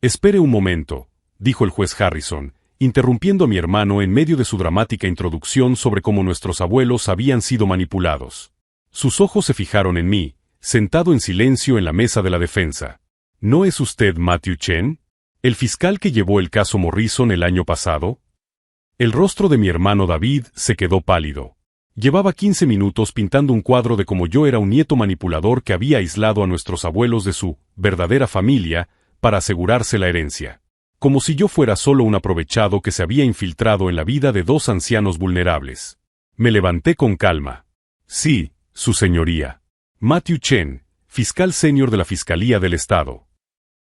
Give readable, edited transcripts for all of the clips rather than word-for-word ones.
Espere un momento, dijo el juez Harrison, interrumpiendo a mi hermano en medio de su dramática introducción sobre cómo nuestros abuelos habían sido manipulados. Sus ojos se fijaron en mí, sentado en silencio en la mesa de la defensa. ¿No es usted Matthew Chen? ¿El fiscal que llevó el caso Morrison el año pasado? El rostro de mi hermano David se quedó pálido. Llevaba 15 minutos pintando un cuadro de cómo yo era un nieto manipulador que había aislado a nuestros abuelos de su verdadera familia para asegurarse la herencia. Como si yo fuera solo un aprovechado que se había infiltrado en la vida de dos ancianos vulnerables. Me levanté con calma. Sí, su señoría. Matthew Chen, fiscal senior de la Fiscalía del Estado.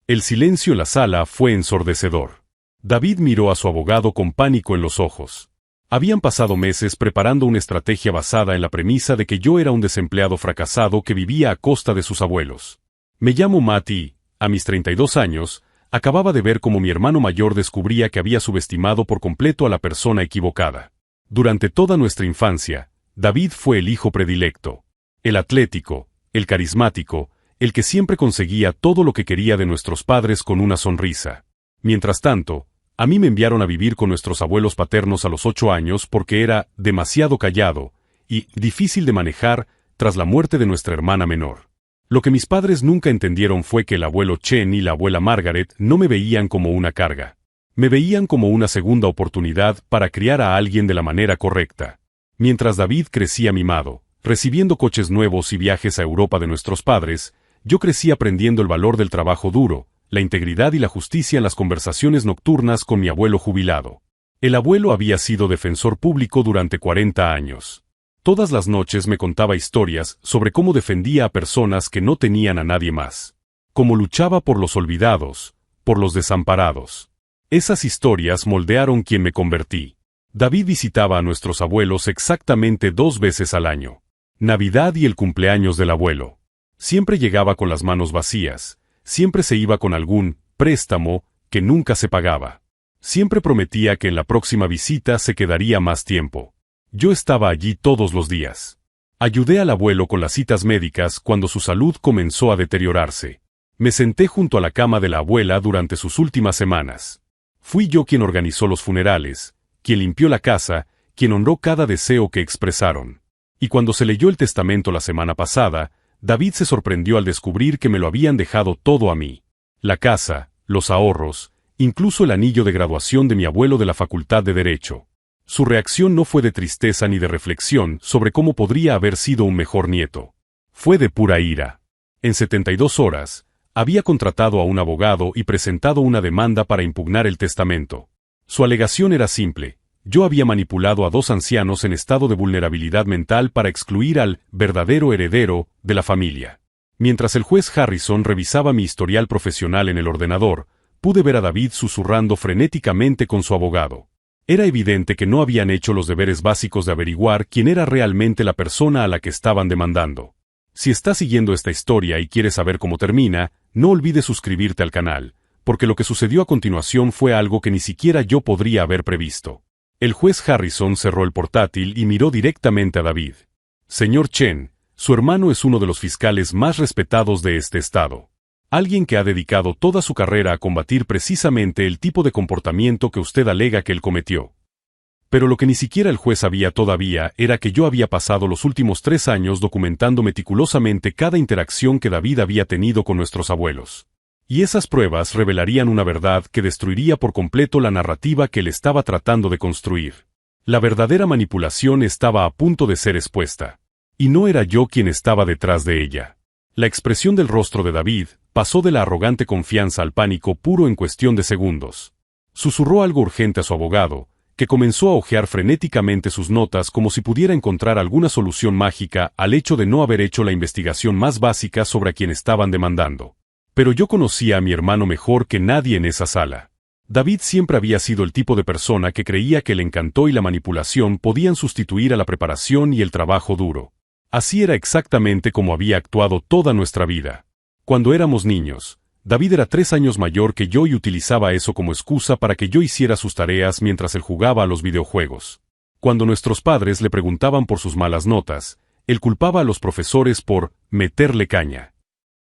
El silencio en la sala fue ensordecedor. David miró a su abogado con pánico en los ojos. Habían pasado meses preparando una estrategia basada en la premisa de que yo era un desempleado fracasado que vivía a costa de sus abuelos. Me llamo Matt y, a mis 32 años, acababa de ver cómo mi hermano mayor descubría que había subestimado por completo a la persona equivocada. Durante toda nuestra infancia, David fue el hijo predilecto, el atlético, el carismático, el que siempre conseguía todo lo que quería de nuestros padres con una sonrisa. Mientras tanto, a mí me enviaron a vivir con nuestros abuelos paternos a los 8 años porque era demasiado callado y difícil de manejar tras la muerte de nuestra hermana menor. Lo que mis padres nunca entendieron fue que el abuelo Chen y la abuela Margaret no me veían como una carga. Me veían como una segunda oportunidad para criar a alguien de la manera correcta. Mientras David crecía mimado, recibiendo coches nuevos y viajes a Europa de nuestros padres, yo crecí aprendiendo el valor del trabajo duro, la integridad y la justicia en las conversaciones nocturnas con mi abuelo jubilado. El abuelo había sido defensor público durante 40 años. Todas las noches me contaba historias sobre cómo defendía a personas que no tenían a nadie más. Cómo luchaba por los olvidados, por los desamparados. Esas historias moldearon quien me convertí. David visitaba a nuestros abuelos exactamente 2 veces al año. Navidad y el cumpleaños del abuelo. Siempre llegaba con las manos vacías. Siempre se iba con algún préstamo que nunca se pagaba. Siempre prometía que en la próxima visita se quedaría más tiempo. Yo estaba allí todos los días. Ayudé al abuelo con las citas médicas cuando su salud comenzó a deteriorarse. Me senté junto a la cama de la abuela durante sus últimas semanas. Fui yo quien organizó los funerales, quien limpió la casa, quien honró cada deseo que expresaron. Y cuando se leyó el testamento la semana pasada, David se sorprendió al descubrir que me lo habían dejado todo a mí. La casa, los ahorros, incluso el anillo de graduación de mi abuelo de la Facultad de Derecho. Su reacción no fue de tristeza ni de reflexión sobre cómo podría haber sido un mejor nieto. Fue de pura ira. En 72 horas, había contratado a un abogado y presentado una demanda para impugnar el testamento. Su alegación era simple. Yo había manipulado a 2 ancianos en estado de vulnerabilidad mental para excluir al verdadero heredero de la familia. Mientras el juez Harrison revisaba mi historial profesional en el ordenador, pude ver a David susurrando frenéticamente con su abogado. Era evidente que no habían hecho los deberes básicos de averiguar quién era realmente la persona a la que estaban demandando. Si estás siguiendo esta historia y quieres saber cómo termina, no olvides suscribirte al canal, porque lo que sucedió a continuación fue algo que ni siquiera yo podría haber previsto. El juez Harrison cerró el portátil y miró directamente a David. Señor Chen, su hermano es uno de los fiscales más respetados de este estado. Alguien que ha dedicado toda su carrera a combatir precisamente el tipo de comportamiento que usted alega que él cometió. Pero lo que ni siquiera el juez sabía todavía era que yo había pasado los últimos 3 años documentando meticulosamente cada interacción que David había tenido con nuestros abuelos. Y esas pruebas revelarían una verdad que destruiría por completo la narrativa que él estaba tratando de construir. La verdadera manipulación estaba a punto de ser expuesta. Y no era yo quien estaba detrás de ella. La expresión del rostro de David pasó de la arrogante confianza al pánico puro en cuestión de segundos. Susurró algo urgente a su abogado, que comenzó a hojear frenéticamente sus notas como si pudiera encontrar alguna solución mágica al hecho de no haber hecho la investigación más básica sobre a quien estaban demandando. Pero yo conocía a mi hermano mejor que nadie en esa sala. David siempre había sido el tipo de persona que creía que el encanto y la manipulación podían sustituir a la preparación y el trabajo duro. Así era exactamente como había actuado toda nuestra vida. Cuando éramos niños, David era 3 años mayor que yo y utilizaba eso como excusa para que yo hiciera sus tareas mientras él jugaba a los videojuegos. Cuando nuestros padres le preguntaban por sus malas notas, él culpaba a los profesores por meterle caña.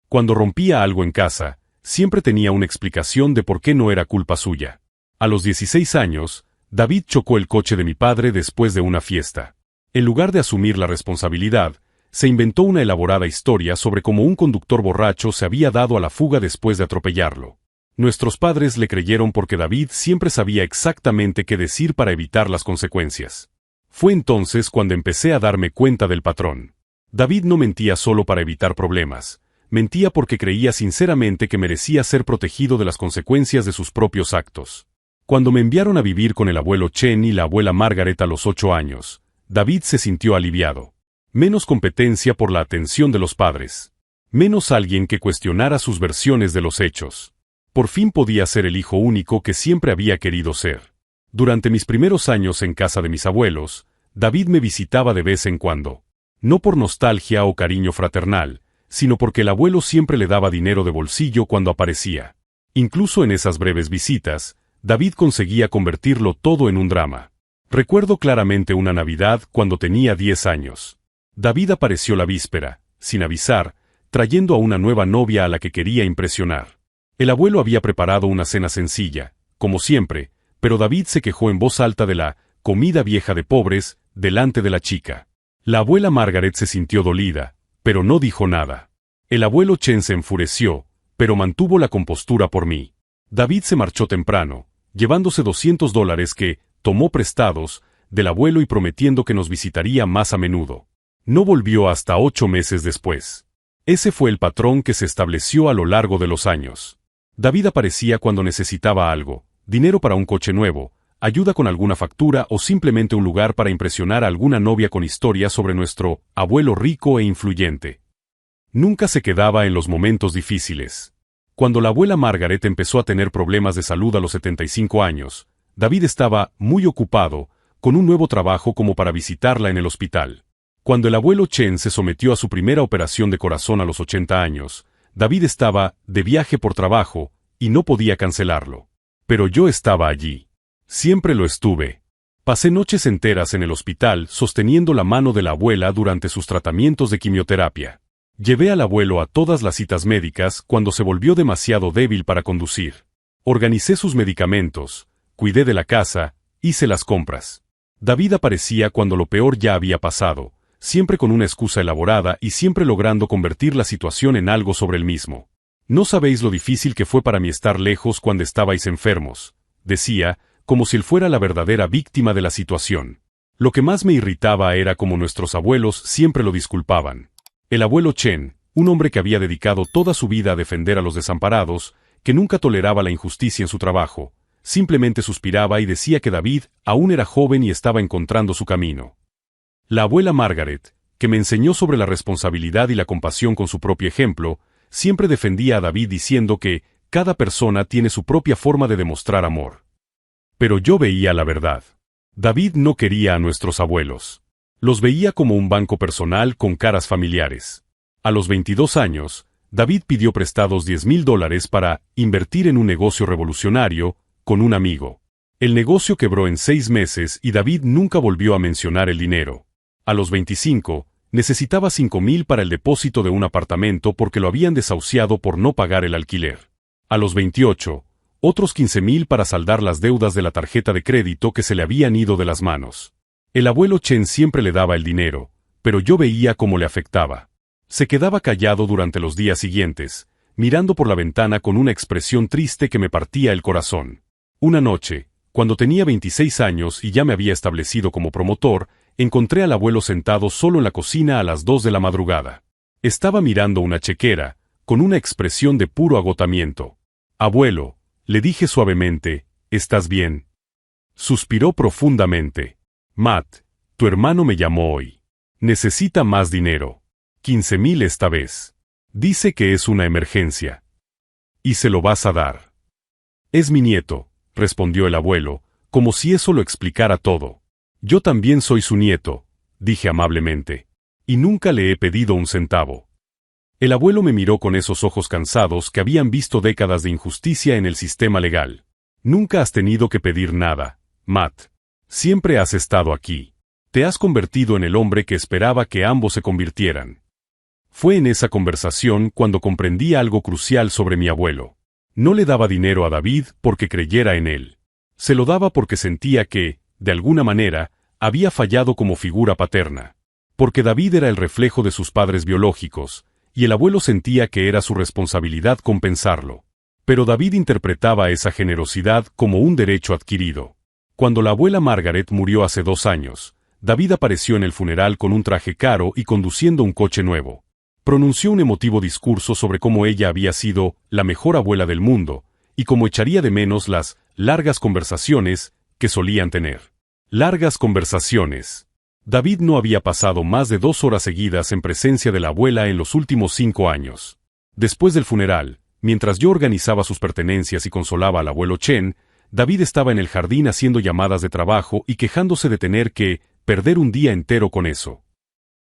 Cuando rompía algo en casa, Siempre tenía una explicación de por qué no era culpa suya. A los 16 años, David chocó el coche de mi padre después de una fiesta. En lugar de asumir la responsabilidad, se inventó una elaborada historia sobre cómo un conductor borracho se había dado a la fuga después de atropellarlo. Nuestros padres le creyeron porque David siempre sabía exactamente qué decir para evitar las consecuencias. Fue entonces cuando empecé a darme cuenta del patrón. David no mentía solo para evitar problemas, mentía porque creía sinceramente que merecía ser protegido de las consecuencias de sus propios actos. Cuando me enviaron a vivir con el abuelo Chen y la abuela Margaret a los 8 años, David se sintió aliviado. Menos competencia por la atención de los padres. Menos alguien que cuestionara sus versiones de los hechos. Por fin podía ser el hijo único que siempre había querido ser. Durante mis primeros años en casa de mis abuelos, David me visitaba de vez en cuando. No por nostalgia o cariño fraternal, sino porque el abuelo siempre le daba dinero de bolsillo cuando aparecía. Incluso en esas breves visitas, David conseguía convertirlo todo en un drama. Recuerdo claramente una Navidad cuando tenía 10 años. David apareció la víspera, sin avisar, trayendo a una nueva novia a la que quería impresionar. El abuelo había preparado una cena sencilla, como siempre, pero David se quejó en voz alta de la comida vieja de pobres, delante de la chica. La abuela Margaret se sintió dolida, pero no dijo nada. El abuelo Chen se enfureció, pero mantuvo la compostura por mí. David se marchó temprano, llevándose $200 que tomó prestados del abuelo y prometiendo que nos visitaría más a menudo. No volvió hasta 8 meses después. Ese fue el patrón que se estableció a lo largo de los años. David aparecía cuando necesitaba algo, dinero para un coche nuevo, ayuda con alguna factura o simplemente un lugar para impresionar a alguna novia con historias sobre nuestro abuelo rico e influyente. Nunca se quedaba en los momentos difíciles. Cuando la abuela Margaret empezó a tener problemas de salud a los 75 años, David estaba muy ocupado, con un nuevo trabajo como para visitarla en el hospital. Cuando el abuelo Chen se sometió a su primera operación de corazón a los 80 años, David estaba de viaje por trabajo y no podía cancelarlo. Pero yo estaba allí. Siempre lo estuve. Pasé noches enteras en el hospital sosteniendo la mano de la abuela durante sus tratamientos de quimioterapia. Llevé al abuelo a todas las citas médicas cuando se volvió demasiado débil para conducir. Organicé sus medicamentos, cuidé de la casa, hice las compras. David aparecía cuando lo peor ya había pasado, siempre con una excusa elaborada y siempre logrando convertir la situación en algo sobre él mismo. No sabéis lo difícil que fue para mí estar lejos cuando estabais enfermos, decía, como si él fuera la verdadera víctima de la situación. Lo que más me irritaba era cómo nuestros abuelos siempre lo disculpaban. El abuelo Chen, un hombre que había dedicado toda su vida a defender a los desamparados, que nunca toleraba la injusticia en su trabajo, simplemente suspiraba y decía que David aún era joven y estaba encontrando su camino. La abuela Margaret, que me enseñó sobre la responsabilidad y la compasión con su propio ejemplo, siempre defendía a David diciendo que cada persona tiene su propia forma de demostrar amor. Pero yo veía la verdad. David no quería a nuestros abuelos. Los veía como un banco personal con caras familiares. A los 22 años, David pidió prestados $10,000 para invertir en un negocio revolucionario con un amigo. El negocio quebró en 6 meses y David nunca volvió a mencionar el dinero. A los 25, necesitaba $5,000 para el depósito de un apartamento porque lo habían desahuciado por no pagar el alquiler. A los 28, otros $15,000 para saldar las deudas de la tarjeta de crédito que se le habían ido de las manos. El abuelo Chen siempre le daba el dinero, pero yo veía cómo le afectaba. Se quedaba callado durante los días siguientes, mirando por la ventana con una expresión triste que me partía el corazón. Una noche, cuando tenía 26 años y ya me había establecido como promotor, encontré al abuelo sentado solo en la cocina a las 2 de la madrugada. Estaba mirando una chequera, con una expresión de puro agotamiento. «Abuelo», le dije suavemente, «¿estás bien?». Suspiró profundamente. «Matt, tu hermano me llamó hoy. Necesita más dinero. 15,000 esta vez. Dice que es una emergencia. ¿Y se lo vas a dar?». «Es mi nieto», respondió el abuelo, como si eso lo explicara todo. «Yo también soy su nieto», dije amablemente. «Y nunca le he pedido un centavo». El abuelo me miró con esos ojos cansados que habían visto décadas de injusticia en el sistema legal. «Nunca has tenido que pedir nada, Matt. Siempre has estado aquí. Te has convertido en el hombre que esperaba que ambos se convirtieran». Fue en esa conversación cuando comprendí algo crucial sobre mi abuelo. No le daba dinero a David porque creyera en él. Se lo daba porque sentía que, de alguna manera, había fallado como figura paterna. Porque David era el reflejo de sus padres biológicos, y el abuelo sentía que era su responsabilidad compensarlo. Pero David interpretaba esa generosidad como un derecho adquirido. Cuando la abuela Margaret murió hace 2 años, David apareció en el funeral con un traje caro y conduciendo un coche nuevo. Pronunció un emotivo discurso sobre cómo ella había sido la mejor abuela del mundo, y cómo echaría de menos las largas conversaciones que solían tener. Largas conversaciones. David no había pasado más de 2 horas seguidas en presencia de la abuela en los últimos 5 años. Después del funeral, mientras yo organizaba sus pertenencias y consolaba al abuelo Chen, David estaba en el jardín haciendo llamadas de trabajo y quejándose de tener que perder un día entero con eso.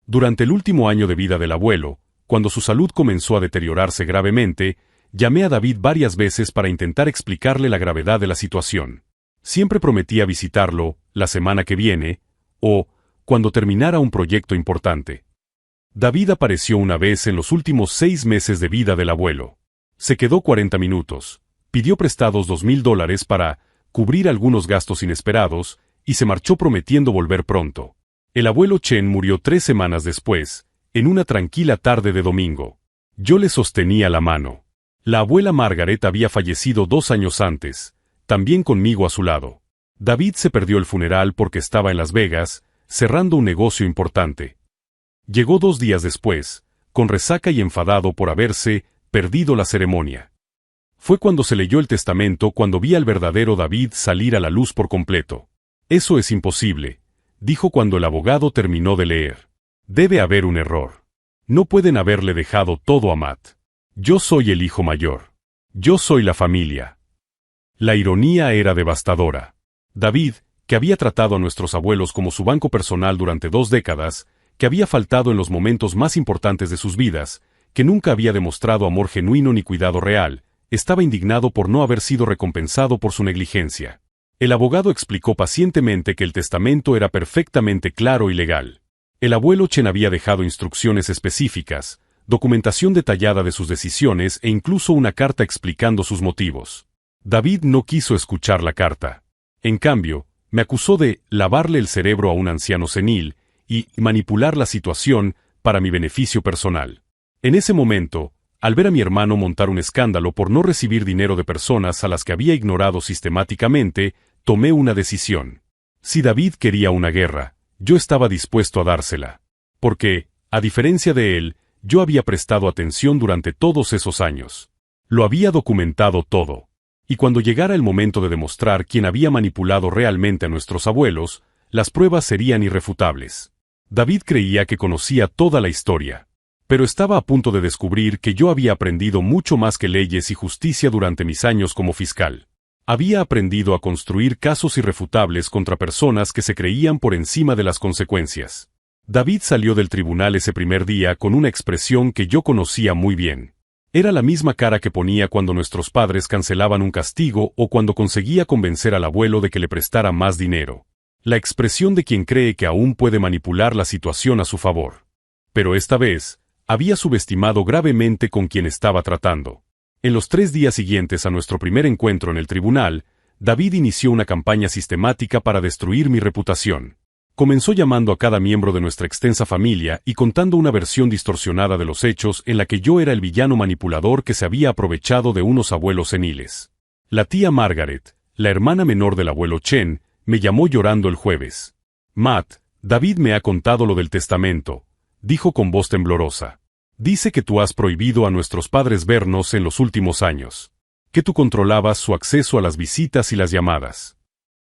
Durante el último año de vida del abuelo, cuando su salud comenzó a deteriorarse gravemente, llamé a David varias veces para intentar explicarle la gravedad de la situación. Siempre prometía visitarlo la semana que viene, o cuando terminara un proyecto importante. David apareció una vez en los últimos 6 meses de vida del abuelo. Se quedó 40 minutos, pidió prestados $2,000 para cubrir algunos gastos inesperados, y se marchó prometiendo volver pronto. El abuelo Chen murió 3 semanas después, en una tranquila tarde de domingo. Yo le sostenía la mano. La abuela Margaret había fallecido 2 años antes, también conmigo a su lado. David se perdió el funeral porque estaba en Las Vegas, cerrando un negocio importante. Llegó 2 días después, con resaca y enfadado por haberse perdido la ceremonia. Fue cuando se leyó el testamento cuando vi al verdadero David salir a la luz por completo. Eso es imposible, dijo cuando el abogado terminó de leer. Debe haber un error. No pueden haberle dejado todo a Matt. Yo soy el hijo mayor. Yo soy la familia. La ironía era devastadora. David, que había tratado a nuestros abuelos como su banco personal durante 2 décadas, que había faltado en los momentos más importantes de sus vidas, que nunca había demostrado amor genuino ni cuidado real, estaba indignado por no haber sido recompensado por su negligencia. El abogado explicó pacientemente que el testamento era perfectamente claro y legal. El abuelo Chen había dejado instrucciones específicas, documentación detallada de sus decisiones e incluso una carta explicando sus motivos. David no quiso escuchar la carta. En cambio, me acusó de lavarle el cerebro a un anciano senil y manipular la situación para mi beneficio personal. En ese momento, al ver a mi hermano montar un escándalo por no recibir dinero de personas a las que había ignorado sistemáticamente, tomé una decisión. Si David quería una guerra, yo estaba dispuesto a dársela. Porque, a diferencia de él, yo había prestado atención durante todos esos años. Lo había documentado todo. Y cuando llegara el momento de demostrar quién había manipulado realmente a nuestros abuelos, las pruebas serían irrefutables. David creía que conocía toda la historia. Pero estaba a punto de descubrir que yo había aprendido mucho más que leyes y justicia durante mis años como fiscal. Había aprendido a construir casos irrefutables contra personas que se creían por encima de las consecuencias. David salió del tribunal ese primer día con una expresión que yo conocía muy bien. Era la misma cara que ponía cuando nuestros padres cancelaban un castigo o cuando conseguía convencer al abuelo de que le prestara más dinero. La expresión de quien cree que aún puede manipular la situación a su favor. Pero esta vez, había subestimado gravemente con quien estaba tratando. En los 3 días siguientes a nuestro primer encuentro en el tribunal, David inició una campaña sistemática para destruir mi reputación. Comenzó llamando a cada miembro de nuestra extensa familia y contando una versión distorsionada de los hechos en la que yo era el villano manipulador que se había aprovechado de unos abuelos seniles. La tía Margaret, la hermana menor del abuelo Chen, me llamó llorando el jueves. Matt, David me ha contado lo del testamento, dijo con voz temblorosa. Dice que tú has prohibido a nuestros padres vernos en los últimos años. Que tú controlabas su acceso a las visitas y las llamadas.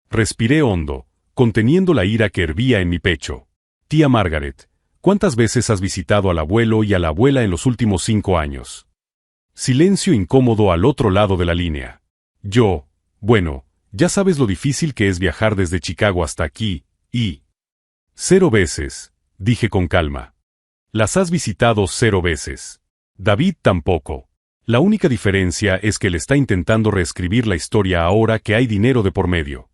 Respiré hondo, conteniendo la ira que hervía en mi pecho. Tía Margaret, ¿cuántas veces has visitado al abuelo y a la abuela en los últimos 5 años? Silencio incómodo al otro lado de la línea. Bueno, ya sabes lo difícil que es viajar desde Chicago hasta aquí, y... 0 veces, dije con calma. Las has visitado 0 veces. David tampoco. La única diferencia es que él está intentando reescribir la historia ahora que hay dinero de por medio.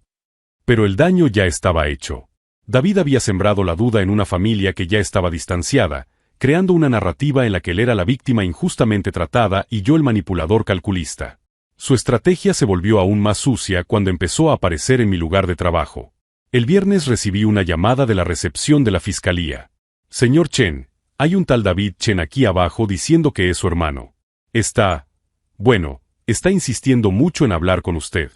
Pero el daño ya estaba hecho. David había sembrado la duda en una familia que ya estaba distanciada, creando una narrativa en la que él era la víctima injustamente tratada y yo el manipulador calculista. Su estrategia se volvió aún más sucia cuando empezó a aparecer en mi lugar de trabajo. El viernes recibí una llamada de la recepción de la fiscalía. Señor Chen, hay un tal David Chen aquí abajo diciendo que es su hermano. Está insistiendo mucho en hablar con usted.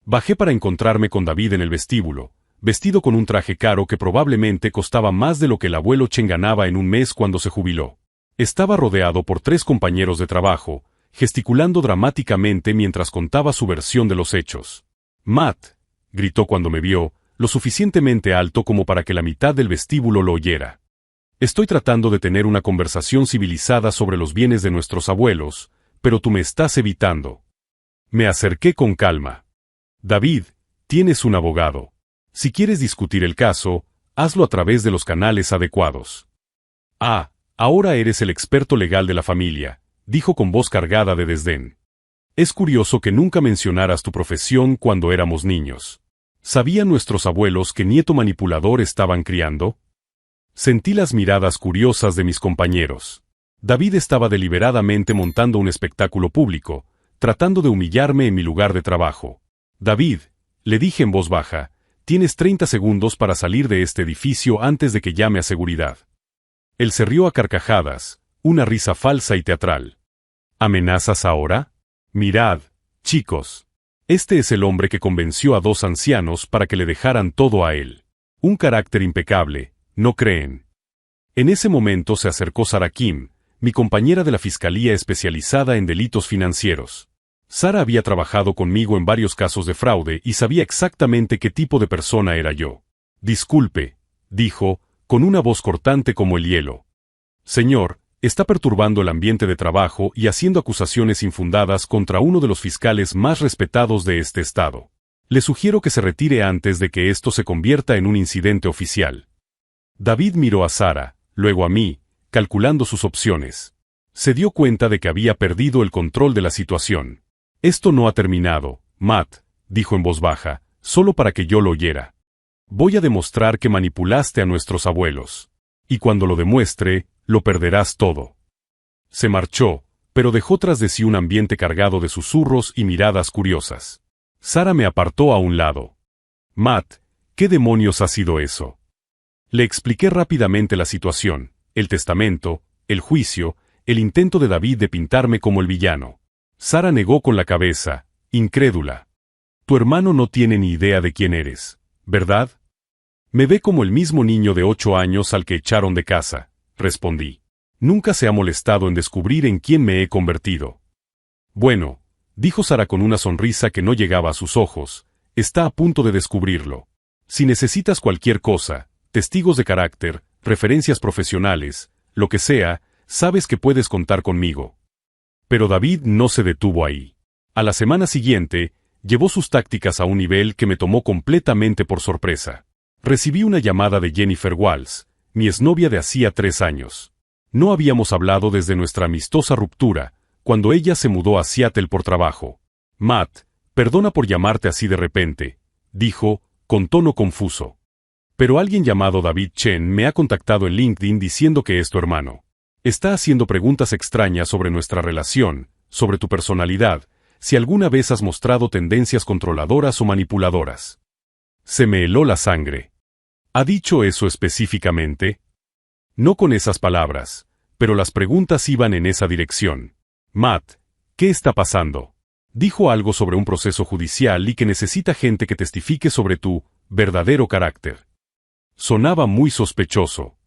Bajé para encontrarme con David en el vestíbulo, vestido con un traje caro que probablemente costaba más de lo que el abuelo Chen ganaba en un mes cuando se jubiló. Estaba rodeado por 3 compañeros de trabajo, gesticulando dramáticamente mientras contaba su versión de los hechos. Matt, gritó cuando me vio, lo suficientemente alto como para que la mitad del vestíbulo lo oyera. Estoy tratando de tener una conversación civilizada sobre los bienes de nuestros abuelos, pero tú me estás evitando. Me acerqué con calma. David, tienes un abogado. Si quieres discutir el caso, hazlo a través de los canales adecuados. Ah, ahora eres el experto legal de la familia, dijo con voz cargada de desdén. Es curioso que nunca mencionaras tu profesión cuando éramos niños. ¿Sabían nuestros abuelos qué nieto manipulador estaban criando? Sentí las miradas curiosas de mis compañeros. David estaba deliberadamente montando un espectáculo público, tratando de humillarme en mi lugar de trabajo. David, le dije en voz baja, tienes 30 segundos para salir de este edificio antes de que llame a seguridad. Él se rió a carcajadas, una risa falsa y teatral. ¿Amenazas ahora? Mirad, chicos. Este es el hombre que convenció a 2 ancianos para que le dejaran todo a él. Un carácter impecable, ¿no creen? En ese momento se acercó Sarah Kim, mi compañera de la fiscalía especializada en delitos financieros. Sarah había trabajado conmigo en varios casos de fraude y sabía exactamente qué tipo de persona era yo. Disculpe, dijo, con una voz cortante como el hielo. Señor, está perturbando el ambiente de trabajo y haciendo acusaciones infundadas contra uno de los fiscales más respetados de este estado. Le sugiero que se retire antes de que esto se convierta en un incidente oficial. David miró a Sarah, luego a mí, calculando sus opciones. Se dio cuenta de que había perdido el control de la situación. Esto no ha terminado, Matt, dijo en voz baja, solo para que yo lo oyera. Voy a demostrar que manipulaste a nuestros abuelos. Y cuando lo demuestre, lo perderás todo. Se marchó, pero dejó tras de sí un ambiente cargado de susurros y miradas curiosas. Sarah me apartó a un lado. Matt, ¿qué demonios ha sido eso? Le expliqué rápidamente la situación, el testamento, el juicio, el intento de David de pintarme como el villano. Sarah negó con la cabeza, incrédula. Tu hermano no tiene ni idea de quién eres, ¿verdad? Me ve como el mismo niño de 8 años al que echaron de casa, respondí. Nunca se ha molestado en descubrir en quién me he convertido. Bueno, dijo Sarah con una sonrisa que no llegaba a sus ojos, está a punto de descubrirlo. Si necesitas cualquier cosa, testigos de carácter, referencias profesionales, lo que sea, sabes que puedes contar conmigo. Pero David no se detuvo ahí. A la semana siguiente, llevó sus tácticas a un nivel que me tomó completamente por sorpresa. Recibí una llamada de Jennifer Walls, mi exnovia de hacía 3 años. No habíamos hablado desde nuestra amistosa ruptura, cuando ella se mudó a Seattle por trabajo. Matt, perdona por llamarte así de repente, dijo, con tono confuso. Pero alguien llamado David Chen me ha contactado en LinkedIn diciendo que es tu hermano. Está haciendo preguntas extrañas sobre nuestra relación, sobre tu personalidad, si alguna vez has mostrado tendencias controladoras o manipuladoras. Se me heló la sangre. ¿Ha dicho eso específicamente? No con esas palabras, pero las preguntas iban en esa dirección. Matt, ¿qué está pasando? Dijo algo sobre un proceso judicial y que necesita gente que testifique sobre tu verdadero carácter. Sonaba muy sospechoso.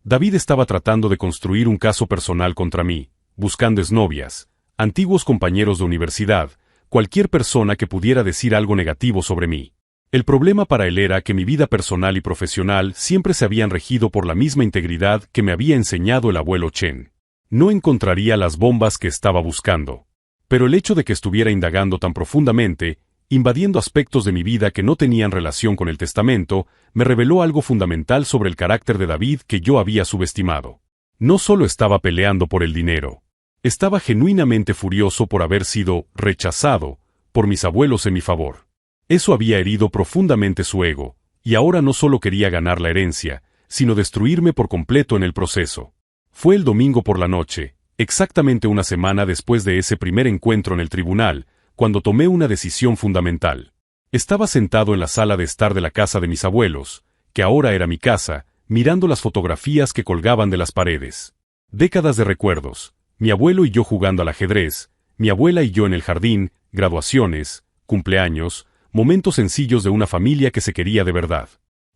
David estaba tratando de construir un caso personal contra mí, buscando exnovias, antiguos compañeros de universidad, cualquier persona que pudiera decir algo negativo sobre mí. El problema para él era que mi vida personal y profesional siempre se habían regido por la misma integridad que me había enseñado el abuelo Chen. No encontraría las bombas que estaba buscando. Pero el hecho de que estuviera indagando tan profundamente, invadiendo aspectos de mi vida que no tenían relación con el testamento, me reveló algo fundamental sobre el carácter de David que yo había subestimado. No solo estaba peleando por el dinero. Estaba genuinamente furioso por haber sido rechazado por mis abuelos en mi favor. Eso había herido profundamente su ego, y ahora no solo quería ganar la herencia, sino destruirme por completo en el proceso. Fue el domingo por la noche, exactamente una semana después de ese primer encuentro en el tribunal, cuando tomé una decisión fundamental. Estaba sentado en la sala de estar de la casa de mis abuelos, que ahora era mi casa, mirando las fotografías que colgaban de las paredes. Décadas de recuerdos, mi abuelo y yo jugando al ajedrez, mi abuela y yo en el jardín, graduaciones, cumpleaños, momentos sencillos de una familia que se quería de verdad.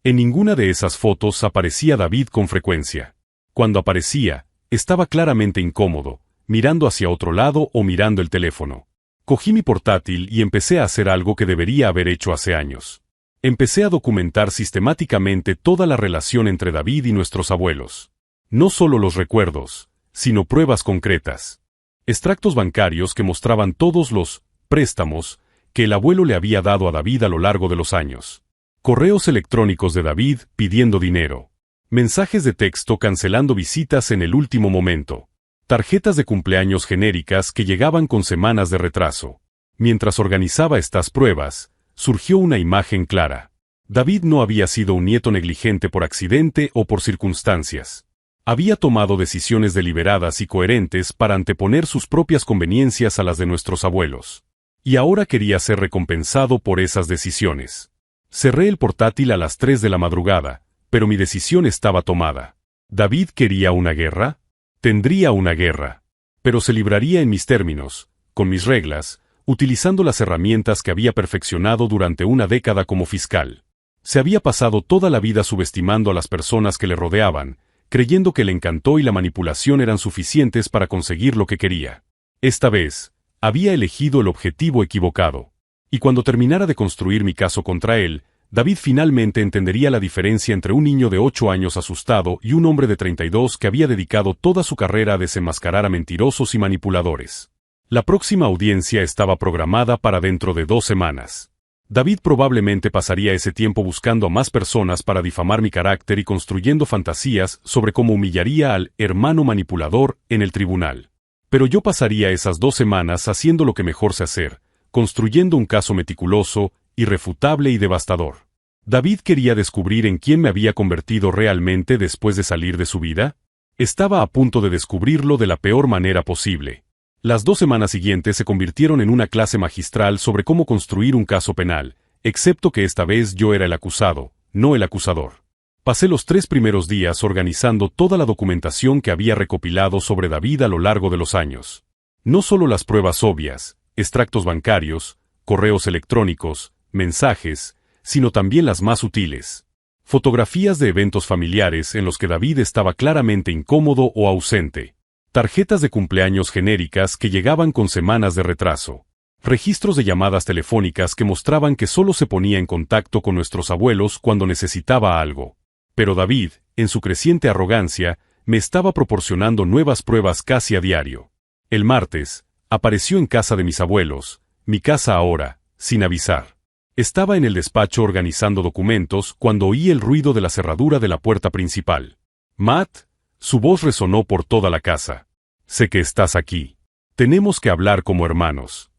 En ninguna de esas fotos aparecía David con frecuencia. Cuando aparecía, estaba claramente incómodo, mirando hacia otro lado o mirando el teléfono. Cogí mi portátil y empecé a hacer algo que debería haber hecho hace años. Empecé a documentar sistemáticamente toda la relación entre David y nuestros abuelos. No solo los recuerdos, sino pruebas concretas. Extractos bancarios que mostraban todos los préstamos que el abuelo le había dado a David a lo largo de los años. Correos electrónicos de David pidiendo dinero. Mensajes de texto cancelando visitas en el último momento. Tarjetas de cumpleaños genéricas que llegaban con semanas de retraso. Mientras organizaba estas pruebas, surgió una imagen clara. David no había sido un nieto negligente por accidente o por circunstancias. Había tomado decisiones deliberadas y coherentes para anteponer sus propias conveniencias a las de nuestros abuelos. Y ahora quería ser recompensado por esas decisiones. Cerré el portátil a las 3 de la madrugada, pero mi decisión estaba tomada. ¿David quería una guerra? Tendría una guerra. Pero se libraría en mis términos, con mis reglas, utilizando las herramientas que había perfeccionado durante una década como fiscal. Se había pasado toda la vida subestimando a las personas que le rodeaban, creyendo que el encanto y la manipulación eran suficientes para conseguir lo que quería. Esta vez, había elegido el objetivo equivocado. Y cuando terminara de construir mi caso contra él, David finalmente entendería la diferencia entre un niño de 8 años asustado y un hombre de 32 que había dedicado toda su carrera a desenmascarar a mentirosos y manipuladores. La próxima audiencia estaba programada para dentro de 2 semanas. David probablemente pasaría ese tiempo buscando a más personas para difamar mi carácter y construyendo fantasías sobre cómo humillaría al hermano manipulador en el tribunal. Pero yo pasaría esas 2 semanas haciendo lo que mejor sé hacer, construyendo un caso meticuloso, irrefutable y devastador. ¿David quería descubrir en quién me había convertido realmente después de salir de su vida? Estaba a punto de descubrirlo de la peor manera posible. Las 2 semanas siguientes se convirtieron en una clase magistral sobre cómo construir un caso penal, excepto que esta vez yo era el acusado, no el acusador. Pasé los 3 primeros días organizando toda la documentación que había recopilado sobre David a lo largo de los años. No solo las pruebas obvias, extractos bancarios, correos electrónicos, mensajes, sino también las más sutiles. Fotografías de eventos familiares en los que David estaba claramente incómodo o ausente. Tarjetas de cumpleaños genéricas que llegaban con semanas de retraso. Registros de llamadas telefónicas que mostraban que solo se ponía en contacto con nuestros abuelos cuando necesitaba algo. Pero David, en su creciente arrogancia, me estaba proporcionando nuevas pruebas casi a diario. El martes, apareció en casa de mis abuelos, mi casa ahora, sin avisar. Estaba en el despacho organizando documentos cuando oí el ruido de la cerradura de la puerta principal. Matt, su voz resonó por toda la casa. Sé que estás aquí. Tenemos que hablar como hermanos.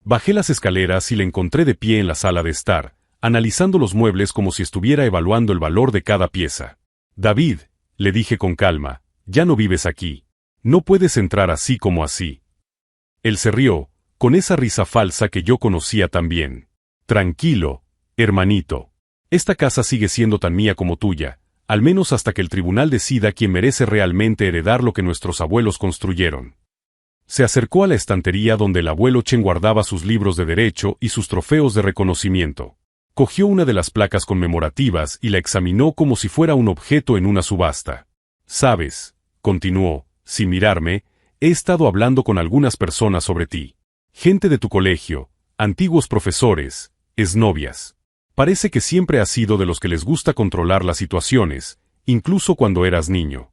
Bajé las escaleras y le encontré de pie en la sala de estar, analizando los muebles como si estuviera evaluando el valor de cada pieza. David, le dije con calma, ya no vives aquí. No puedes entrar así como así. Él se rió, con esa risa falsa que yo conocía tan bien. Tranquilo, hermanito. Esta casa sigue siendo tan mía como tuya, al menos hasta que el tribunal decida quién merece realmente heredar lo que nuestros abuelos construyeron. Se acercó a la estantería donde el abuelo Chen guardaba sus libros de derecho y sus trofeos de reconocimiento. Cogió una de las placas conmemorativas y la examinó como si fuera un objeto en una subasta. Sabes, continuó, sin mirarme, he estado hablando con algunas personas sobre ti. Gente de tu colegio, antiguos profesores, exnovias. Parece que siempre has sido de los que les gusta controlar las situaciones, incluso cuando eras niño.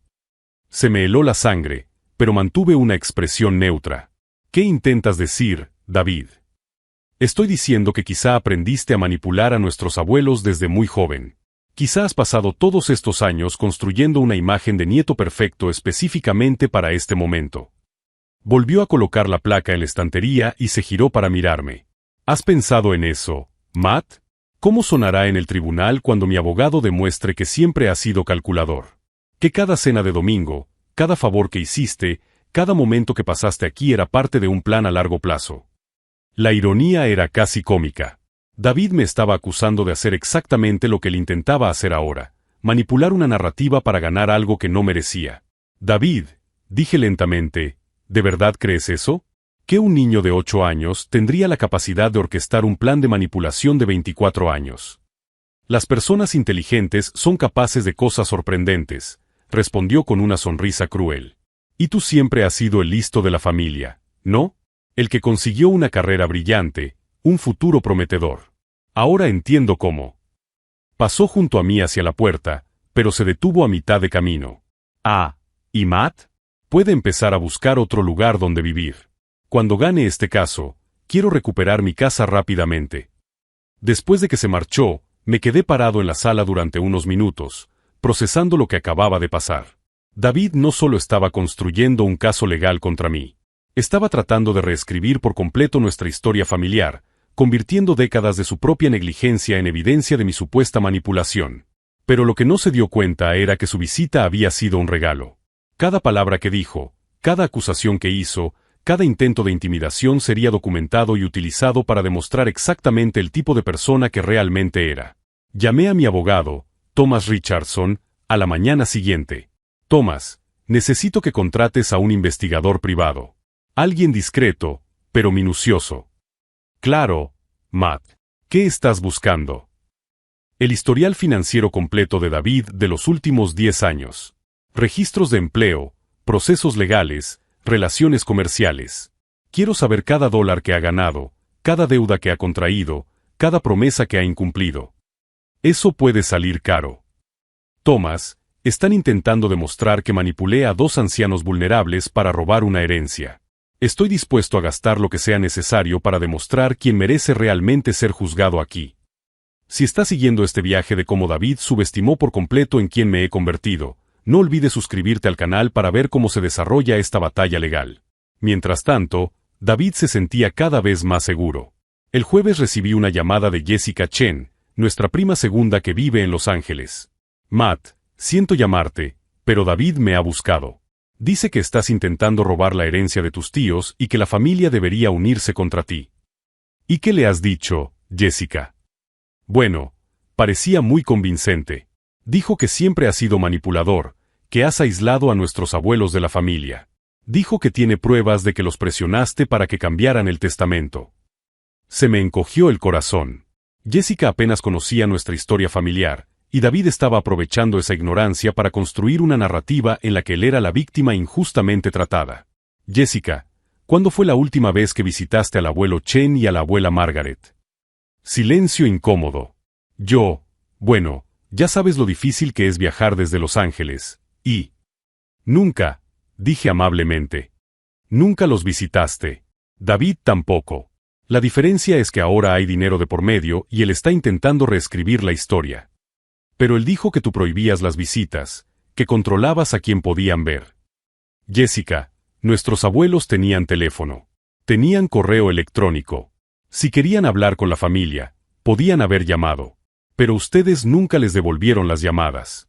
Se me heló la sangre, pero mantuve una expresión neutra. ¿Qué intentas decir, David? Estoy diciendo que quizá aprendiste a manipular a nuestros abuelos desde muy joven. Quizá has pasado todos estos años construyendo una imagen de nieto perfecto específicamente para este momento. Volvió a colocar la placa en la estantería y se giró para mirarme. ¿Has pensado en eso, Matt? ¿Cómo sonará en el tribunal cuando mi abogado demuestre que siempre ha sido calculador? Que cada cena de domingo, cada favor que hiciste, cada momento que pasaste aquí era parte de un plan a largo plazo. La ironía era casi cómica. David me estaba acusando de hacer exactamente lo que él intentaba hacer ahora, manipular una narrativa para ganar algo que no merecía. David, dije lentamente, ¿de verdad crees eso? ¿Que un niño de 8 años tendría la capacidad de orquestar un plan de manipulación de 24 años? Las personas inteligentes son capaces de cosas sorprendentes, respondió con una sonrisa cruel. Y tú siempre has sido el listo de la familia, ¿no? El que consiguió una carrera brillante, un futuro prometedor. Ahora entiendo cómo. Pasó junto a mí hacia la puerta, pero se detuvo a mitad de camino. Ah, ¿y Matt? Puede empezar a buscar otro lugar donde vivir. Cuando gane este caso, quiero recuperar mi casa rápidamente. Después de que se marchó, me quedé parado en la sala durante unos minutos, procesando lo que acababa de pasar. David no solo estaba construyendo un caso legal contra mí. Estaba tratando de reescribir por completo nuestra historia familiar, convirtiendo décadas de su propia negligencia en evidencia de mi supuesta manipulación. Pero lo que no se dio cuenta era que su visita había sido un regalo. Cada palabra que dijo, cada acusación que hizo, cada intento de intimidación sería documentado y utilizado para demostrar exactamente el tipo de persona que realmente era. Llamé a mi abogado, Thomas Richardson, a la mañana siguiente. Thomas, necesito que contrates a un investigador privado. Alguien discreto, pero minucioso. Claro, Matt. ¿Qué estás buscando? El historial financiero completo de David de los últimos 10 años. Registros de empleo, procesos legales, relaciones comerciales. Quiero saber cada dólar que ha ganado, cada deuda que ha contraído, cada promesa que ha incumplido. Eso puede salir caro. Thomas, están intentando demostrar que manipulé a 2 ancianos vulnerables para robar una herencia. Estoy dispuesto a gastar lo que sea necesario para demostrar quién merece realmente ser juzgado aquí. Si estás siguiendo este viaje de cómo David subestimó por completo en quién me he convertido, no olvides suscribirte al canal para ver cómo se desarrolla esta batalla legal. Mientras tanto, David se sentía cada vez más seguro. El jueves recibí una llamada de Jessica Chen, nuestra prima segunda que vive en Los Ángeles. Matt, siento llamarte, pero David me ha buscado. Dice que estás intentando robar la herencia de tus tíos y que la familia debería unirse contra ti. ¿Y qué le has dicho, Jessica? Bueno, parecía muy convincente. Dijo que siempre has sido manipulador, que has aislado a nuestros abuelos de la familia. Dijo que tiene pruebas de que los presionaste para que cambiaran el testamento. Se me encogió el corazón. Jessica apenas conocía nuestra historia familiar, y David estaba aprovechando esa ignorancia para construir una narrativa en la que él era la víctima injustamente tratada. Jessica, ¿cuándo fue la última vez que visitaste al abuelo Chen y a la abuela Margaret? Silencio incómodo. Bueno, ya sabes lo difícil que es viajar desde Los Ángeles, y... Nunca, dije amablemente. Nunca los visitaste. David tampoco. La diferencia es que ahora hay dinero de por medio y él está intentando reescribir la historia. Pero él dijo que tú prohibías las visitas, que controlabas a quien podían ver. Jessica, nuestros abuelos tenían teléfono. Tenían correo electrónico. Si querían hablar con la familia, podían haber llamado. Pero ustedes nunca les devolvieron las llamadas.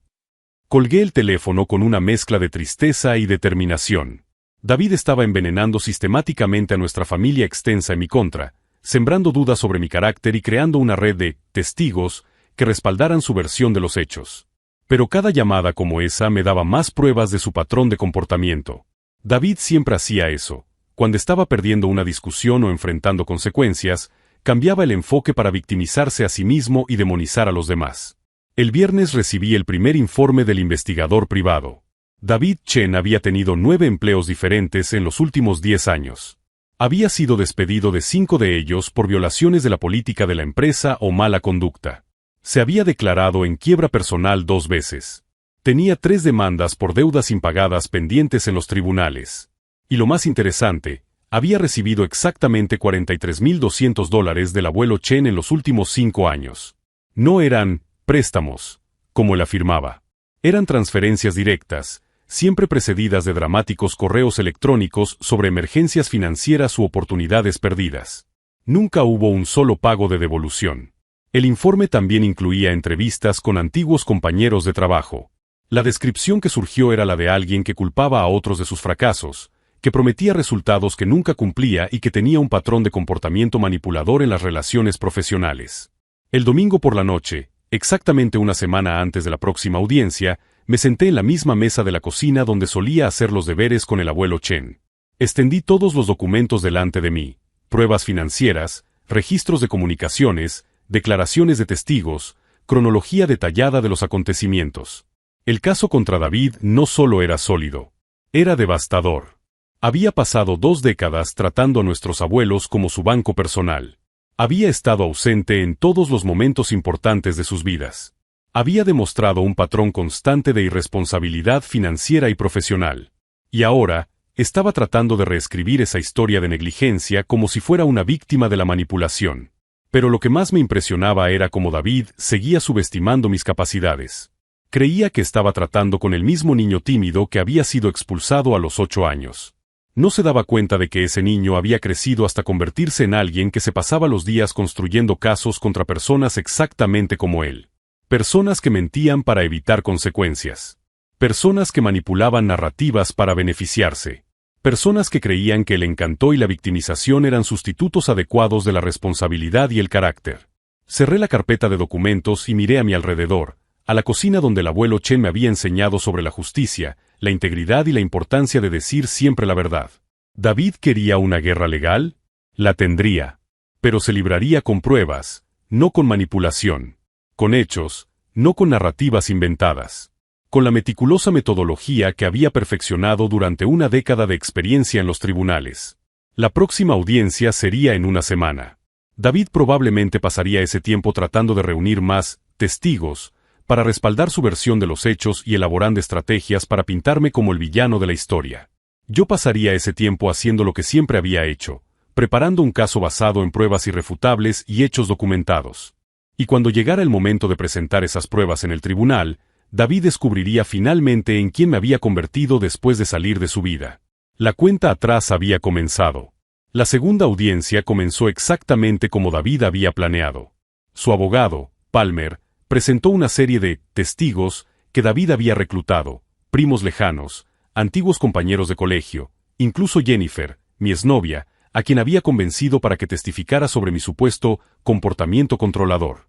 Colgué el teléfono con una mezcla de tristeza y determinación. David estaba envenenando sistemáticamente a nuestra familia extensa en mi contra, sembrando dudas sobre mi carácter y creando una red de testigos que respaldaran su versión de los hechos. Pero cada llamada como esa me daba más pruebas de su patrón de comportamiento. David siempre hacía eso. Cuando estaba perdiendo una discusión o enfrentando consecuencias, cambiaba el enfoque para victimizarse a sí mismo y demonizar a los demás. El viernes recibí el primer informe del investigador privado. David Chen había tenido 9 empleos diferentes en los últimos 10 años. Había sido despedido de 5 de ellos por violaciones de la política de la empresa o mala conducta. Se había declarado en quiebra personal 2 veces. Tenía 3 demandas por deudas impagadas pendientes en los tribunales. Y lo más interesante, había recibido exactamente $43,200 del abuelo Chen en los últimos 5 años. No eran préstamos, como él afirmaba. Eran transferencias directas, siempre precedidas de dramáticos correos electrónicos sobre emergencias financieras u oportunidades perdidas. Nunca hubo un solo pago de devolución. El informe también incluía entrevistas con antiguos compañeros de trabajo. La descripción que surgió era la de alguien que culpaba a otros de sus fracasos, que prometía resultados que nunca cumplía y que tenía un patrón de comportamiento manipulador en las relaciones profesionales. El domingo por la noche, exactamente una semana antes de la próxima audiencia, me senté en la misma mesa de la cocina donde solía hacer los deberes con el abuelo Chen. Extendí todos los documentos delante de mí, pruebas financieras, registros de comunicaciones, declaraciones de testigos, cronología detallada de los acontecimientos. El caso contra David no solo era sólido, era devastador. Había pasado 2 décadas tratando a nuestros abuelos como su banco personal. Había estado ausente en todos los momentos importantes de sus vidas. Había demostrado un patrón constante de irresponsabilidad financiera y profesional. Y ahora, estaba tratando de reescribir esa historia de negligencia como si fuera una víctima de la manipulación. Pero lo que más me impresionaba era cómo David seguía subestimando mis capacidades. Creía que estaba tratando con el mismo niño tímido que había sido expulsado a los 8 años. No se daba cuenta de que ese niño había crecido hasta convertirse en alguien que se pasaba los días construyendo casos contra personas exactamente como él. Personas que mentían para evitar consecuencias. Personas que manipulaban narrativas para beneficiarse. Personas que creían que el encanto y la victimización eran sustitutos adecuados de la responsabilidad y el carácter. Cerré la carpeta de documentos y miré a mi alrededor, a la cocina donde el abuelo Chen me había enseñado sobre la justicia, la integridad y la importancia de decir siempre la verdad. ¿David quería una guerra legal? La tendría. Pero se libraría con pruebas, no con manipulación. Con hechos, no con narrativas inventadas. Con la meticulosa metodología que había perfeccionado durante una década de experiencia en los tribunales. La próxima audiencia sería en una semana. David probablemente pasaría ese tiempo tratando de reunir más testigos, para respaldar su versión de los hechos y elaborando estrategias para pintarme como el villano de la historia. Yo pasaría ese tiempo haciendo lo que siempre había hecho, preparando un caso basado en pruebas irrefutables y hechos documentados. Y cuando llegara el momento de presentar esas pruebas en el tribunal, David descubriría finalmente en quién me había convertido después de salir de su vida. La cuenta atrás había comenzado. La segunda audiencia comenzó exactamente como David había planeado. Su abogado, Palmer, presentó una serie de testigos que David había reclutado, primos lejanos, antiguos compañeros de colegio, incluso Jennifer, mi exnovia, a quien había convencido para que testificara sobre mi supuesto comportamiento controlador.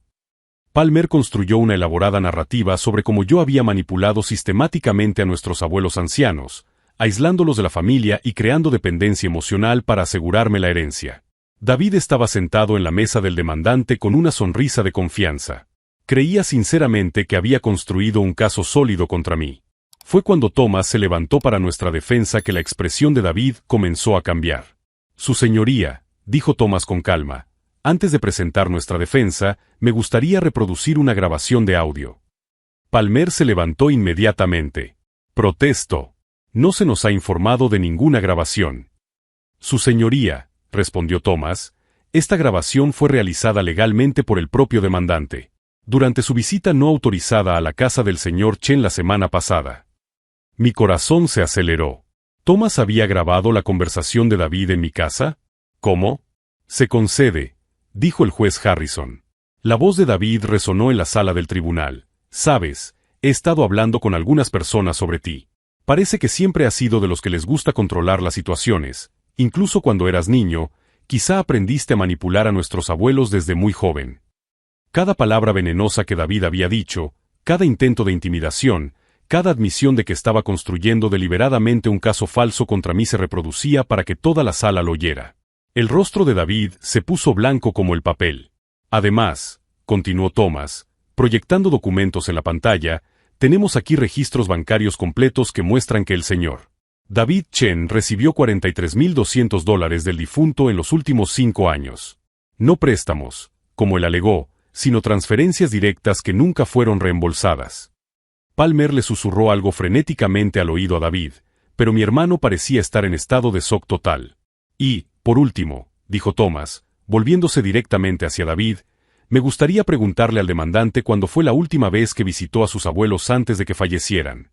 Palmer construyó una elaborada narrativa sobre cómo yo había manipulado sistemáticamente a nuestros abuelos ancianos, aislándolos de la familia y creando dependencia emocional para asegurarme la herencia. David estaba sentado en la mesa del demandante con una sonrisa de confianza. Creía sinceramente que había construido un caso sólido contra mí. Fue cuando Thomas se levantó para nuestra defensa que la expresión de David comenzó a cambiar. Su señoría, dijo Thomas con calma, antes de presentar nuestra defensa, me gustaría reproducir una grabación de audio. Palmer se levantó inmediatamente. Protesto. No se nos ha informado de ninguna grabación. Su señoría, respondió Thomas, esta grabación fue realizada legalmente por el propio demandante. Durante su visita no autorizada a la casa del señor Chen la semana pasada. Mi corazón se aceleró. ¿Thomas había grabado la conversación de David en mi casa? ¿Cómo? Se concede, dijo el juez Harrison. La voz de David resonó en la sala del tribunal. Sabes, he estado hablando con algunas personas sobre ti. Parece que siempre has sido de los que les gusta controlar las situaciones. Incluso cuando eras niño, quizá aprendiste a manipular a nuestros abuelos desde muy joven. Cada palabra venenosa que David había dicho, cada intento de intimidación, cada admisión de que estaba construyendo deliberadamente un caso falso contra mí se reproducía para que toda la sala lo oyera. El rostro de David se puso blanco como el papel. Además, continuó Thomas, proyectando documentos en la pantalla, tenemos aquí registros bancarios completos que muestran que el señor David Chen recibió $43,200 del difunto en los últimos 5 años. No préstamos, como él alegó, sino transferencias directas que nunca fueron reembolsadas. Palmer le susurró algo frenéticamente al oído a David, pero mi hermano parecía estar en estado de shock total. Y, por último, dijo Thomas, volviéndose directamente hacia David, me gustaría preguntarle al demandante cuándo fue la última vez que visitó a sus abuelos antes de que fallecieran.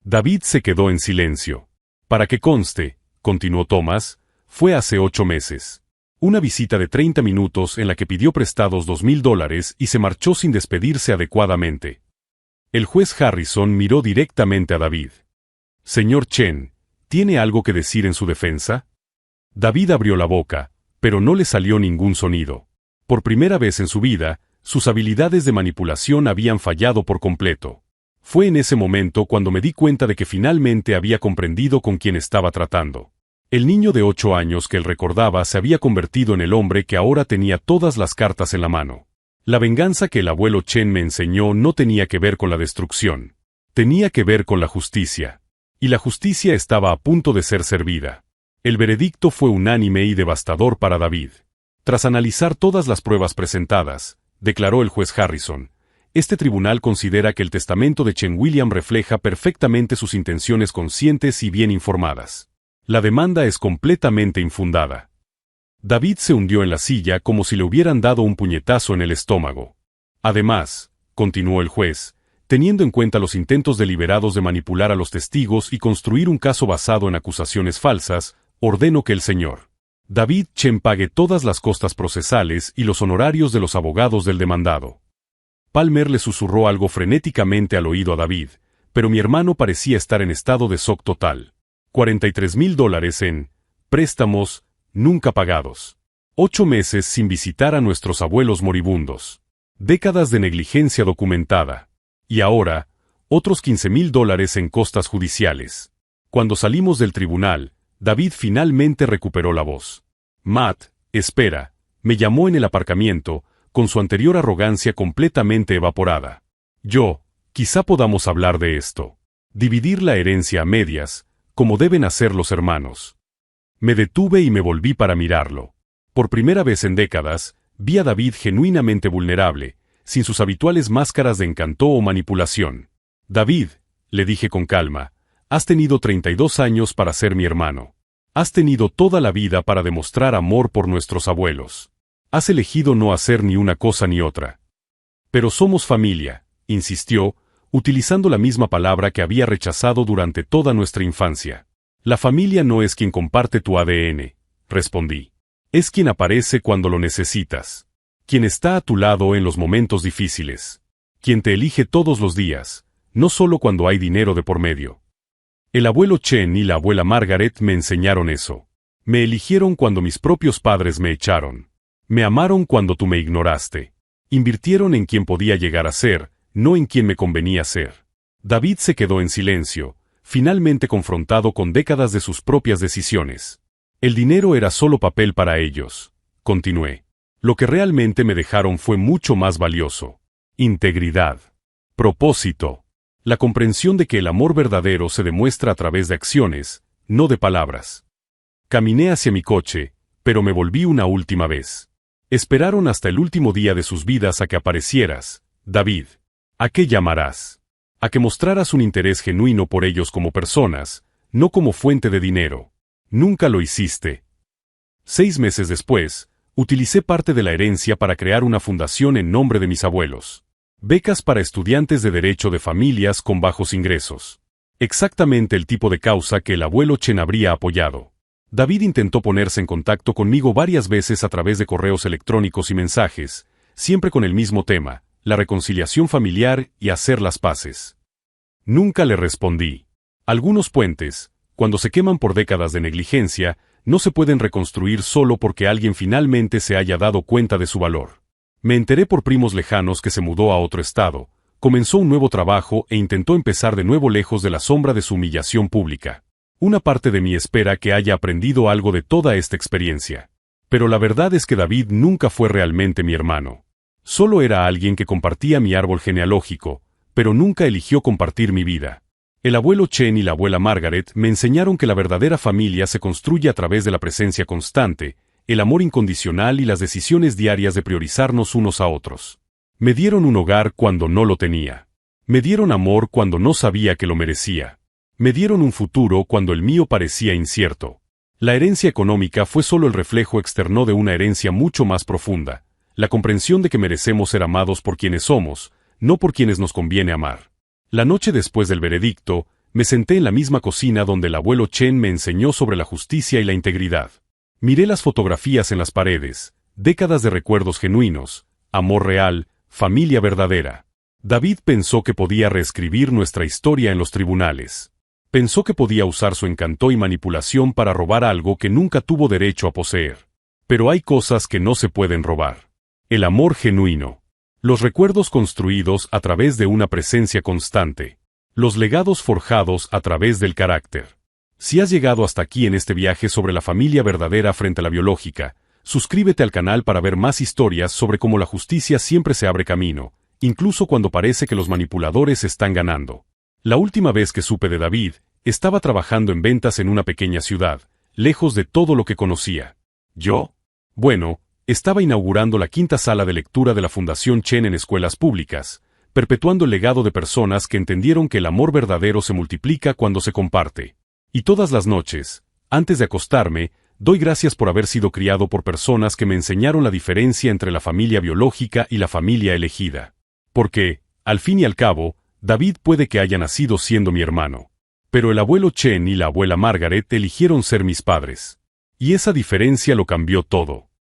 David se quedó en silencio. Para que conste, continuó Thomas, fue hace 8 meses. Una visita de 30 minutos en la que pidió prestados $2,000 y se marchó sin despedirse adecuadamente. El juez Harrison miró directamente a David. Señor Chen, ¿tiene algo que decir en su defensa? David abrió la boca, pero no le salió ningún sonido. Por primera vez en su vida, sus habilidades de manipulación habían fallado por completo. Fue en ese momento cuando me di cuenta de que finalmente había comprendido con quién estaba tratando. El niño de 8 años que él recordaba se había convertido en el hombre que ahora tenía todas las cartas en la mano. La venganza que el abuelo Chen me enseñó no tenía que ver con la destrucción. Tenía que ver con la justicia. Y la justicia estaba a punto de ser servida. El veredicto fue unánime y devastador para David. Tras analizar todas las pruebas presentadas, declaró el juez Harrison, este tribunal considera que el testamento de Chen William refleja perfectamente sus intenciones conscientes y bien informadas. La demanda es completamente infundada. David se hundió en la silla como si le hubieran dado un puñetazo en el estómago. Además, continuó el juez, teniendo en cuenta los intentos deliberados de manipular a los testigos y construir un caso basado en acusaciones falsas, ordeno que el señor David Chen pague todas las costas procesales y los honorarios de los abogados del demandado. Palmer le susurró algo frenéticamente al oído a David, pero mi hermano parecía estar en estado de shock total. $43,000 en préstamos nunca pagados. 8 meses sin visitar a nuestros abuelos moribundos. Décadas de negligencia documentada. Y ahora, otros $15,000 en costas judiciales. Cuando salimos del tribunal, David finalmente recuperó la voz. Matt, espera, me llamó en el aparcamiento, con su anterior arrogancia completamente evaporada. Quizá podamos hablar de esto. Dividir la herencia a medias, como deben hacer los hermanos. Me detuve y me volví para mirarlo. Por primera vez en décadas, vi a David genuinamente vulnerable, sin sus habituales máscaras de encanto o manipulación. David, le dije con calma, has tenido 32 años para ser mi hermano. Has tenido toda la vida para demostrar amor por nuestros abuelos. Has elegido no hacer ni una cosa ni otra. Pero somos familia, insistió, utilizando la misma palabra que había rechazado durante toda nuestra infancia. La familia no es quien comparte tu ADN, respondí. Es quien aparece cuando lo necesitas. Quien está a tu lado en los momentos difíciles. Quien te elige todos los días, no solo cuando hay dinero de por medio. El abuelo Chen y la abuela Margaret me enseñaron eso. Me eligieron cuando mis propios padres me echaron. Me amaron cuando tú me ignoraste. Invirtieron en quien podía llegar a ser, no en quien me convenía ser. David se quedó en silencio, finalmente confrontado con décadas de sus propias decisiones. El dinero era solo papel para ellos, continué. Lo que realmente me dejaron fue mucho más valioso. Integridad. Propósito. La comprensión de que el amor verdadero se demuestra a través de acciones, no de palabras. Caminé hacia mi coche, pero me volví una última vez. Esperaron hasta el último día de sus vidas a que aparecieras, David. ¿A qué llamarás? A que mostraras un interés genuino por ellos como personas, no como fuente de dinero. Nunca lo hiciste. 6 meses después, utilicé parte de la herencia para crear una fundación en nombre de mis abuelos. Becas para estudiantes de derecho de familias con bajos ingresos. Exactamente el tipo de causa que el abuelo Chen habría apoyado. David intentó ponerse en contacto conmigo varias veces a través de correos electrónicos y mensajes, siempre con el mismo tema, la reconciliación familiar y hacer las paces. Nunca le respondí. Algunos puentes, cuando se queman por décadas de negligencia, no se pueden reconstruir solo porque alguien finalmente se haya dado cuenta de su valor. Me enteré por primos lejanos que se mudó a otro estado, comenzó un nuevo trabajo e intentó empezar de nuevo lejos de la sombra de su humillación pública. Una parte de mí espera que haya aprendido algo de toda esta experiencia. Pero la verdad es que David nunca fue realmente mi hermano. Solo era alguien que compartía mi árbol genealógico, pero nunca eligió compartir mi vida. El abuelo Chen y la abuela Margaret me enseñaron que la verdadera familia se construye a través de la presencia constante, el amor incondicional y las decisiones diarias de priorizarnos unos a otros. Me dieron un hogar cuando no lo tenía. Me dieron amor cuando no sabía que lo merecía. Me dieron un futuro cuando el mío parecía incierto. La herencia económica fue solo el reflejo externo de una herencia mucho más profunda, la comprensión de que merecemos ser amados por quienes somos, no por quienes nos conviene amar. La noche después del veredicto, me senté en la misma cocina donde el abuelo Chen me enseñó sobre la justicia y la integridad. Miré las fotografías en las paredes, décadas de recuerdos genuinos, amor real, familia verdadera. David pensó que podía reescribir nuestra historia en los tribunales. Pensó que podía usar su encanto y manipulación para robar algo que nunca tuvo derecho a poseer. Pero hay cosas que no se pueden robar. El amor genuino. Los recuerdos construidos a través de una presencia constante. Los legados forjados a través del carácter. Si has llegado hasta aquí en este viaje sobre la familia verdadera frente a la biológica, suscríbete al canal para ver más historias sobre cómo la justicia siempre se abre camino, incluso cuando parece que los manipuladores están ganando. La última vez que supe de David, estaba trabajando en ventas en una pequeña ciudad, lejos de todo lo que conocía. ¿Yo? Bueno, estaba inaugurando la 5ª sala de lectura de la Fundación Chen en escuelas públicas, perpetuando el legado de personas que entendieron que el amor verdadero se multiplica cuando se comparte. Y todas las noches, antes de acostarme, doy gracias por haber sido criado por personas que me enseñaron la diferencia entre la familia biológica y la familia elegida. Porque, al fin y al cabo, David puede que haya nacido siendo mi hermano. Pero el abuelo Chen y la abuela Margaret eligieron ser mis padres. Y esa diferencia lo cambió todo.